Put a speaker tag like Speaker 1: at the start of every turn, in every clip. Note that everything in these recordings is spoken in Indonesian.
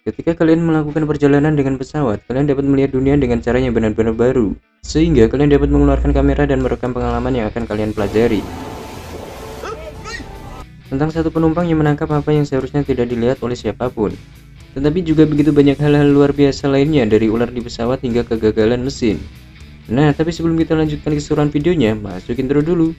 Speaker 1: Ketika kalian melakukan perjalanan dengan pesawat, kalian dapat melihat dunia dengan cara yang benar-benar baru, sehingga kalian dapat mengeluarkan kamera dan merekam pengalaman yang akan kalian pelajari. Tentang satu penumpang yang menangkap apa yang seharusnya tidak dilihat oleh siapapun. Tetapi juga begitu banyak hal-hal luar biasa lainnya, dari ular di pesawat hingga kegagalan mesin. Nah, tapi sebelum kita lanjutkan keseruan videonya, masuk intro dulu.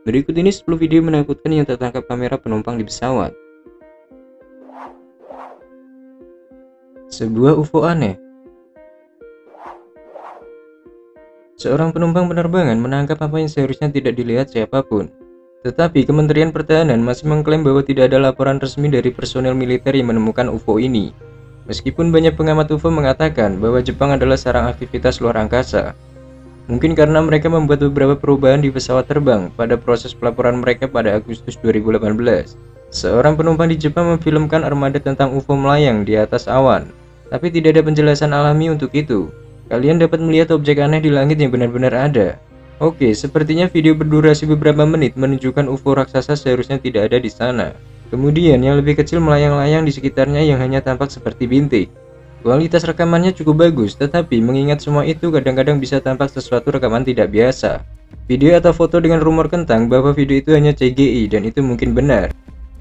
Speaker 1: Berikut ini 10 video menakutkan yang tertangkap kamera penumpang di pesawat. Sebuah UFO aneh. Seorang penumpang penerbangan menangkap apa yang seharusnya tidak dilihat siapapun. Tetapi Kementerian Pertahanan masih mengklaim bahwa tidak ada laporan resmi dari personel militer yang menemukan UFO ini. Meskipun banyak pengamat UFO mengatakan bahwa Jepang adalah sarang aktivitas luar angkasa. Mungkin karena mereka membuat beberapa perubahan di pesawat terbang pada proses pelaporan mereka pada Agustus 2018. Seorang penumpang di Jepang memfilmkan armada tentang UFO melayang di atas awan, tapi tidak ada penjelasan alami untuk itu. Kalian dapat melihat objek aneh di langit yang benar-benar ada. Oke, sepertinya video berdurasi beberapa menit menunjukkan UFO raksasa seharusnya tidak ada di sana. Kemudian yang lebih kecil melayang-layang di sekitarnya yang hanya tampak seperti bintik. Kualitas rekamannya cukup bagus, tetapi mengingat semua itu kadang-kadang bisa tampak sesuatu rekaman tidak biasa. Video atau foto dengan rumor kentang bahwa video itu hanya CGI dan itu mungkin benar.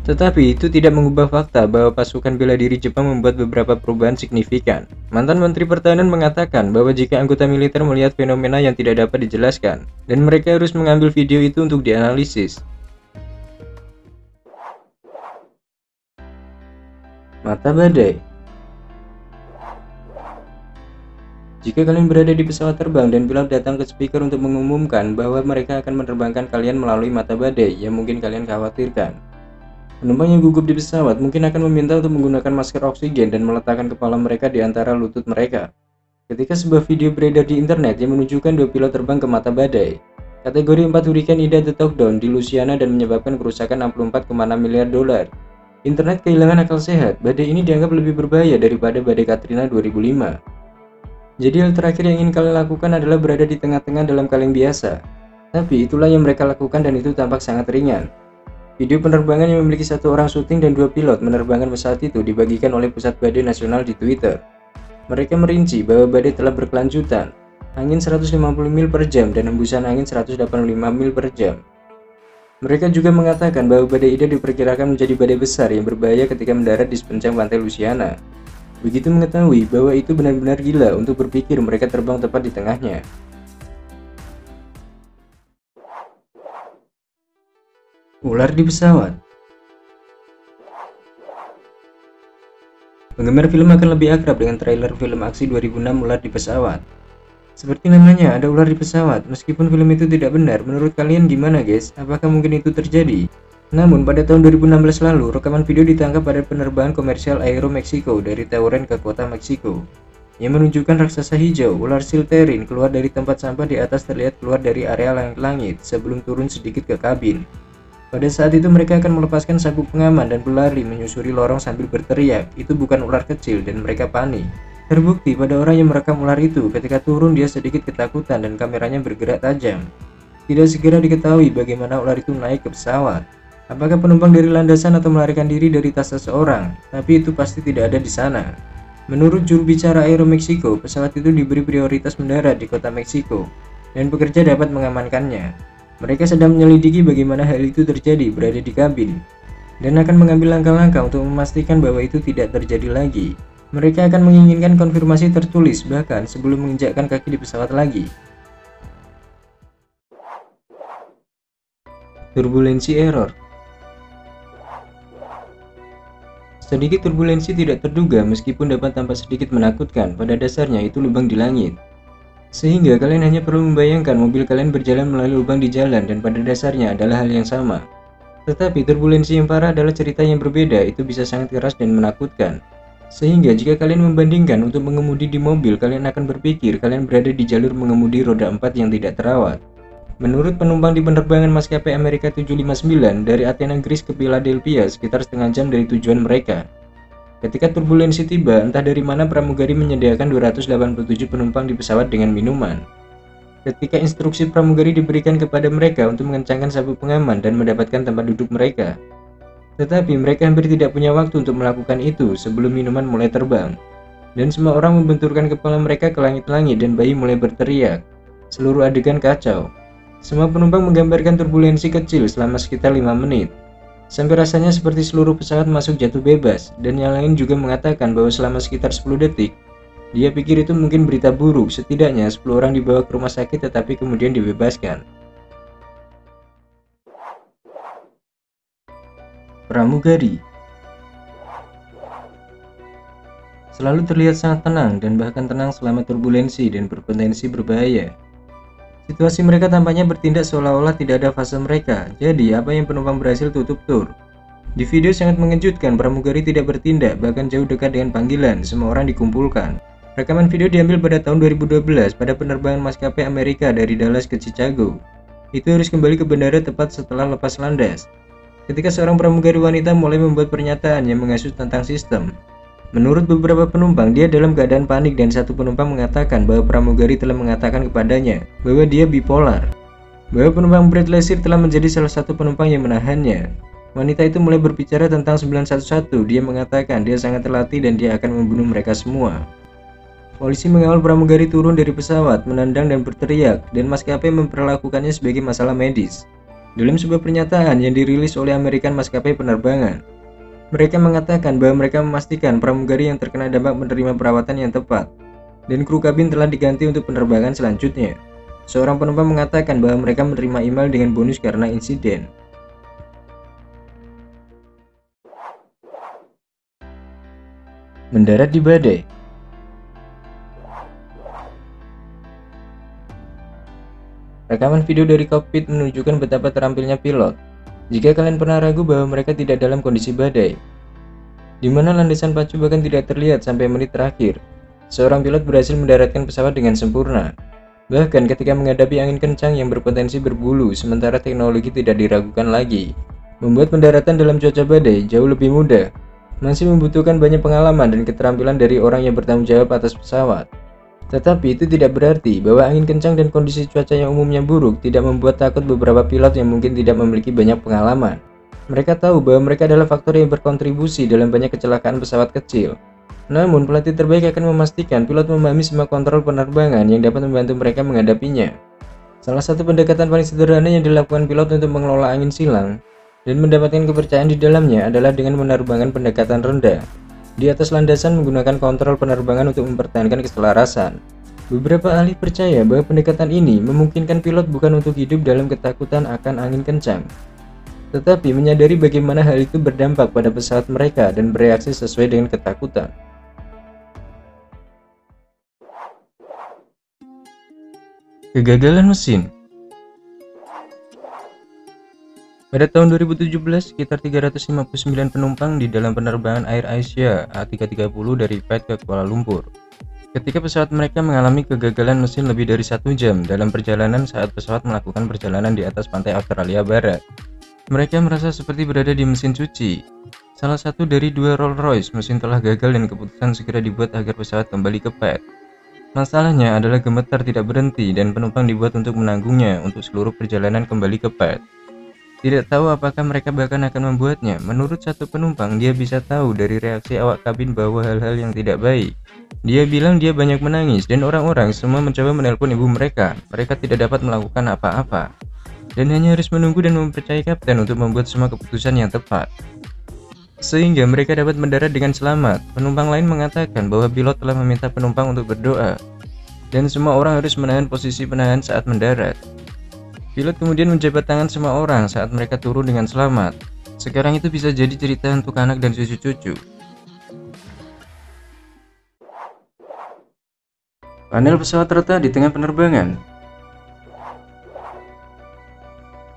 Speaker 1: Tetapi itu tidak mengubah fakta bahwa pasukan bela diri Jepang membuat beberapa perubahan signifikan. Mantan Menteri Pertahanan mengatakan bahwa jika anggota militer melihat fenomena yang tidak dapat dijelaskan, dan mereka harus mengambil video itu untuk dianalisis. Mata badai. Jika kalian berada di pesawat terbang dan pilot datang ke speaker untuk mengumumkan bahwa mereka akan menerbangkan kalian melalui mata badai yang mungkin kalian khawatirkan. Penumpang yang gugup di pesawat mungkin akan meminta untuk menggunakan masker oksigen dan meletakkan kepala mereka di antara lutut mereka. Ketika sebuah video beredar di internet yang menunjukkan dua pilot terbang ke mata badai, kategori 4 Hurricane Ida the Touchdown di Louisiana dan menyebabkan kerusakan 64,6 miliar dolar. Internet kehilangan akal sehat. Badai ini dianggap lebih berbahaya daripada badai Katrina 2005. Jadi hal terakhir yang ingin kalian lakukan adalah berada di tengah-tengah dalam kaleng biasa. Tapi itulah yang mereka lakukan dan itu tampak sangat ringan. Video penerbangan yang memiliki satu orang syuting dan dua pilot menerbangkan pesawat itu dibagikan oleh Pusat Badai Nasional di Twitter. Mereka merinci bahwa badai telah berkelanjutan, angin 150 mil per jam dan hembusan angin 185 mil per jam. Mereka juga mengatakan bahwa badai Ida diperkirakan menjadi badai besar yang berbahaya ketika mendarat di sepanjang pantai Louisiana. Begitu mengetahui bahwa itu benar-benar gila untuk berpikir mereka terbang tepat di tengahnya. Ular di pesawat. Penggemar film akan lebih akrab dengan trailer film aksi 2006 Ular di Pesawat. Seperti namanya, ada ular di pesawat. Meskipun film itu tidak benar, menurut kalian gimana guys? Apakah mungkin itu terjadi? Namun pada tahun 2016 lalu, rekaman video ditangkap pada penerbangan komersial Aeromexico dari Tauren ke kota Meksiko, yang menunjukkan raksasa hijau, ular silterin, keluar dari tempat sampah di atas terlihat keluar dari area langit-langit sebelum turun sedikit ke kabin. Pada saat itu mereka akan melepaskan sabuk pengaman dan berlari menyusuri lorong sambil berteriak, itu bukan ular kecil dan mereka panik. Terbukti pada orang yang merekam ular itu, ketika turun dia sedikit ketakutan dan kameranya bergerak tajam. Tidak segera diketahui bagaimana ular itu naik ke pesawat. Apakah penumpang dari landasan atau melarikan diri dari tas seseorang? Tapi itu pasti tidak ada di sana. Menurut juru bicara Aeromexico, pesawat itu diberi prioritas mendarat di kota Meksiko, dan pekerja dapat mengamankannya. Mereka sedang menyelidiki bagaimana hal itu terjadi berada di kabin, dan akan mengambil langkah-langkah untuk memastikan bahwa itu tidak terjadi lagi. Mereka akan menginginkan konfirmasi tertulis bahkan sebelum menginjakkan kaki di pesawat lagi. Turbulensi error. Sedikit turbulensi tidak terduga meskipun dapat tampak sedikit menakutkan, pada dasarnya itu lubang di langit. Sehingga kalian hanya perlu membayangkan mobil kalian berjalan melalui lubang di jalan dan pada dasarnya adalah hal yang sama. Tetapi turbulensi yang parah adalah cerita yang berbeda, itu bisa sangat keras dan menakutkan. Sehingga jika kalian membandingkan untuk mengemudi di mobil, kalian akan berpikir kalian berada di jalur mengemudi roda 4 yang tidak terawat. Menurut penumpang di penerbangan maskapai Amerika 759 dari Athena, Greece ke Philadelphia sekitar setengah jam dari tujuan mereka. Ketika turbulensi tiba, entah dari mana pramugari menyediakan 287 penumpang di pesawat dengan minuman. ketika instruksi pramugari diberikan kepada mereka untuk mengencangkan sabuk pengaman dan mendapatkan tempat duduk mereka. Tetapi mereka hampir tidak punya waktu untuk melakukan itu sebelum minuman mulai terbang. Dan semua orang membenturkan kepala mereka ke langit-langit dan bayi mulai berteriak. Seluruh adegan kacau. Semua penumpang menggambarkan turbulensi kecil selama sekitar 5 menit. Sampai rasanya seperti seluruh pesawat masuk jatuh bebas, dan yang lain juga mengatakan bahwa selama sekitar 10 detik, dia pikir itu mungkin berita buruk, setidaknya 10 orang dibawa ke rumah sakit tetapi kemudian dibebaskan. Pramugari selalu terlihat sangat tenang dan bahkan tenang selama turbulensi dan berpotensi berbahaya. Situasi mereka tampaknya bertindak seolah-olah tidak ada fase mereka, jadi apa yang penumpang berhasil tutup tur. Di video sangat mengejutkan, pramugari tidak bertindak, bahkan jauh dekat dengan panggilan, semua orang dikumpulkan. Rekaman video diambil pada tahun 2012 pada penerbangan maskapai Amerika dari Dallas ke Chicago. Itu harus kembali ke bandara tepat setelah lepas landas. Ketika seorang pramugari wanita mulai membuat pernyataan yang menghasut tentang sistem. Menurut beberapa penumpang, dia dalam keadaan panik dan satu penumpang mengatakan bahwa pramugari telah mengatakan kepadanya bahwa dia bipolar. Bahwa penumpang Brad Lassir telah menjadi salah satu penumpang yang menahannya. Wanita itu mulai berbicara tentang 911, dia mengatakan dia sangat terlatih dan dia akan membunuh mereka semua. Polisi mengawal pramugari turun dari pesawat, menendang dan berteriak, dan maskapai memperlakukannya sebagai masalah medis. Dalam sebuah pernyataan yang dirilis oleh American Maskapai Penerbangan, mereka mengatakan bahwa mereka memastikan pramugari yang terkena dampak menerima perawatan yang tepat, dan kru kabin telah diganti untuk penerbangan selanjutnya. Seorang penumpang mengatakan bahwa mereka menerima email dengan bonus karena insiden. Mendarat di badai. Rekaman video dari kokpit menunjukkan betapa terampilnya pilot. Jika kalian pernah ragu bahwa mereka tidak dalam kondisi badai, di mana landasan pacu bahkan tidak terlihat sampai menit terakhir, seorang pilot berhasil mendaratkan pesawat dengan sempurna. Bahkan ketika menghadapi angin kencang yang berpotensi berbulu, sementara teknologi tidak diragukan lagi, membuat pendaratan dalam cuaca badai jauh lebih mudah. Masih membutuhkan banyak pengalaman dan keterampilan dari orang yang bertanggung jawab atas pesawat. Tetapi itu tidak berarti bahwa angin kencang dan kondisi cuaca yang umumnya buruk tidak membuat takut beberapa pilot yang mungkin tidak memiliki banyak pengalaman. Mereka tahu bahwa mereka adalah faktor yang berkontribusi dalam banyak kecelakaan pesawat kecil. Namun, pelatih terbaik akan memastikan pilot memahami semua kontrol penerbangan yang dapat membantu mereka menghadapinya. Salah satu pendekatan paling sederhana yang dilakukan pilot untuk mengelola angin silang dan mendapatkan kepercayaan di dalamnya adalah dengan menerbangkan pendekatan rendah di atas landasan menggunakan kontrol penerbangan untuk mempertahankan keselarasan. Beberapa ahli percaya bahwa pendekatan ini memungkinkan pilot bukan untuk hidup dalam ketakutan akan angin kencang, tetapi menyadari bagaimana hal itu berdampak pada pesawat mereka dan bereaksi sesuai dengan ketakutan. Kegagalan mesin. Pada tahun 2017, sekitar 359 penumpang di dalam penerbangan Air Asia A330 dari Perth ke Kuala Lumpur. Ketika pesawat mereka mengalami kegagalan mesin lebih dari 1 jam dalam perjalanan saat pesawat melakukan perjalanan di atas pantai Australia Barat. Mereka merasa seperti berada di mesin cuci. Salah satu dari 2 Rolls-Royce mesin telah gagal dan keputusan segera dibuat agar pesawat kembali ke Perth. Masalahnya adalah gemetar tidak berhenti dan penumpang dibuat untuk menanggungnya untuk seluruh perjalanan kembali ke Perth. Tidak tahu apakah mereka bahkan akan membuatnya. Menurut satu penumpang, dia bisa tahu dari reaksi awak kabin bahwa hal-hal yang tidak baik. Dia bilang dia banyak menangis dan orang-orang semua mencoba menelpon ibu mereka. Mereka tidak dapat melakukan apa-apa dan hanya harus menunggu dan mempercayai kapten untuk membuat semua keputusan yang tepat, sehingga mereka dapat mendarat dengan selamat. Penumpang lain mengatakan bahwa pilot telah meminta penumpang untuk berdoa dan semua orang harus menahan posisi penahan saat mendarat. Pilot kemudian menjabat tangan semua orang saat mereka turun dengan selamat. Sekarang itu bisa jadi cerita untuk anak dan cucu-cucu. Panel pesawat retak di tengah penerbangan.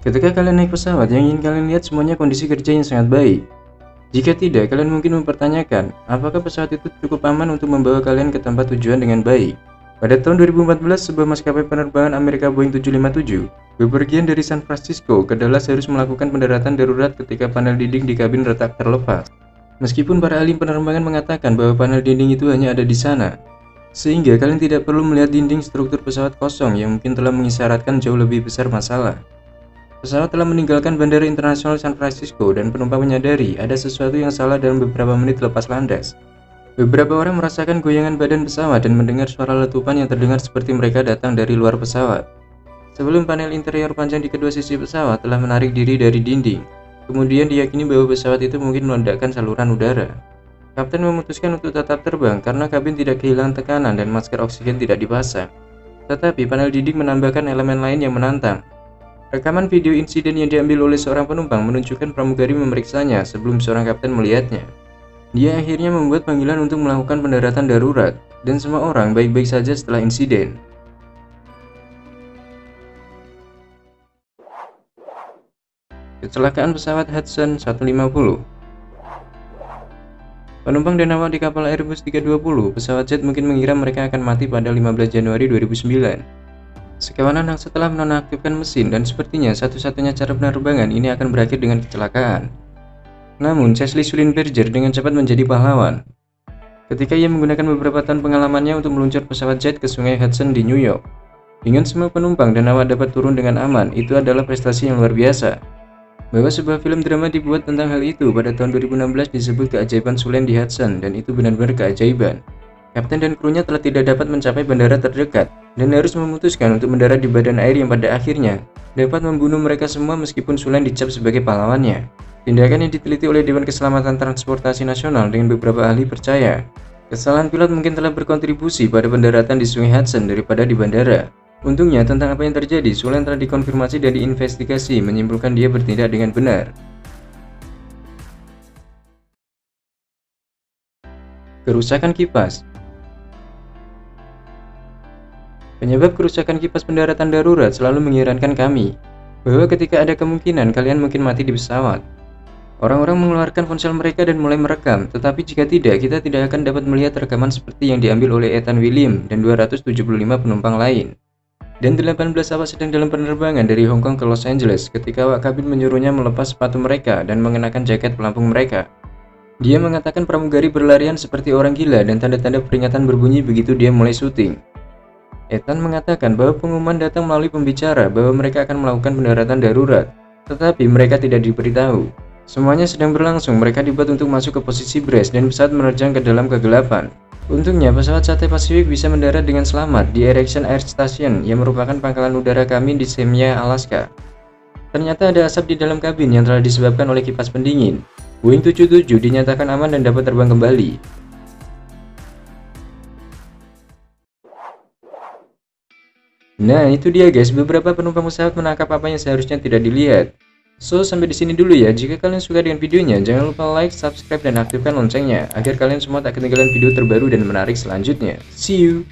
Speaker 1: Ketika kalian naik pesawat, yang ingin kalian lihat semuanya kondisi kerja yang sangat baik. Jika tidak, kalian mungkin mempertanyakan, apakah pesawat itu cukup aman untuk membawa kalian ke tempat tujuan dengan baik? Pada tahun 2014, sebuah maskapai penerbangan Amerika Boeing 757 bepergian dari San Francisco ke Dallas harus melakukan pendaratan darurat ketika panel dinding di kabin retak terlepas. Meskipun para ahli penerbangan mengatakan bahwa panel dinding itu hanya ada di sana, Sehingga kalian tidak perlu melihat dinding struktur pesawat kosong yang mungkin telah mengisyaratkan jauh lebih besar masalah. Pesawat telah meninggalkan Bandara Internasional San Francisco dan penumpang menyadari ada sesuatu yang salah dalam beberapa menit lepas landas. Beberapa orang merasakan goyangan badan pesawat dan mendengar suara letupan yang terdengar seperti mereka datang dari luar pesawat. Sebelum panel interior panjang di kedua sisi pesawat telah menarik diri dari dinding, kemudian diyakini bahwa pesawat itu mungkin meledakkan saluran udara. Kapten memutuskan untuk tetap terbang karena kabin tidak kehilangan tekanan dan masker oksigen tidak dipasang. Tetapi panel dinding menambahkan elemen lain yang menantang. Rekaman video insiden yang diambil oleh seorang penumpang menunjukkan pramugari memeriksanya sebelum seorang kapten melihatnya. Dia akhirnya membuat panggilan untuk melakukan pendaratan darurat, dan semua orang baik-baik saja setelah insiden. Kecelakaan pesawat Hudson 150. Penumpang dan awak di kapal Airbus 320 pesawat jet mungkin mengira mereka akan mati pada 15 Januari 2009. Sekawanan angkasa telah menonaktifkan mesin dan sepertinya satu-satunya cara penerbangan ini akan berakhir dengan kecelakaan. Namun, Chesley Sullenberger dengan cepat menjadi pahlawan. Ketika ia menggunakan beberapa tahun pengalamannya untuk meluncur pesawat jet ke sungai Hudson di New York. Dengan semua penumpang dan awak dapat turun dengan aman, itu adalah prestasi yang luar biasa. Bahwa sebuah film drama dibuat tentang hal itu pada tahun 2016 disebut keajaiban Sulen di Hudson, dan itu benar-benar keajaiban. Kapten dan krunya telah tidak dapat mencapai bandara terdekat dan harus memutuskan untuk mendarat di badan air yang pada akhirnya dapat membunuh mereka semua meskipun Sulen dicap sebagai pahlawannya. Tindakan yang diteliti oleh Dewan Keselamatan Transportasi Nasional dengan beberapa ahli percaya kesalahan pilot mungkin telah berkontribusi pada pendaratan di sungai Hudson daripada di bandara. Untungnya, tentang apa yang terjadi, Sulen telah dikonfirmasi dari investigasi menyimpulkan dia bertindak dengan benar. Kerusakan kipas. Penyebab kerusakan kipas pendaratan darurat selalu mengherankan kami, bahwa ketika ada kemungkinan kalian mungkin mati di pesawat. Orang-orang mengeluarkan ponsel mereka dan mulai merekam, tetapi jika tidak, kita tidak akan dapat melihat rekaman seperti yang diambil oleh Ethan William dan 275 penumpang lain. Dan 18 awak sedang dalam penerbangan dari Hong Kong ke Los Angeles ketika awak kabin menyuruhnya melepas sepatu mereka dan mengenakan jaket pelampung mereka. Dia mengatakan pramugari berlarian seperti orang gila dan tanda-tanda peringatan berbunyi begitu dia mulai syuting. Ethan mengatakan bahwa pengumuman datang melalui pembicara bahwa mereka akan melakukan pendaratan darurat, tetapi mereka tidak diberitahu. Semuanya sedang berlangsung, mereka dibuat untuk masuk ke posisi brace dan pesawat menerjang ke dalam kegelapan. Untungnya, pesawat Cathay Pacific bisa mendarat dengan selamat di Erickson Air Station yang merupakan pangkalan udara kami di Shemya, Alaska. Ternyata ada asap di dalam kabin yang telah disebabkan oleh kipas pendingin. Boeing 77 dinyatakan aman dan dapat terbang kembali. Nah, itu dia guys, beberapa penumpang pesawat menangkap apa yang seharusnya tidak dilihat. So, sampai di sini dulu ya. Jika kalian suka dengan videonya, jangan lupa like, subscribe, dan aktifkan loncengnya agar kalian semua tak ketinggalan video terbaru dan menarik selanjutnya. See you!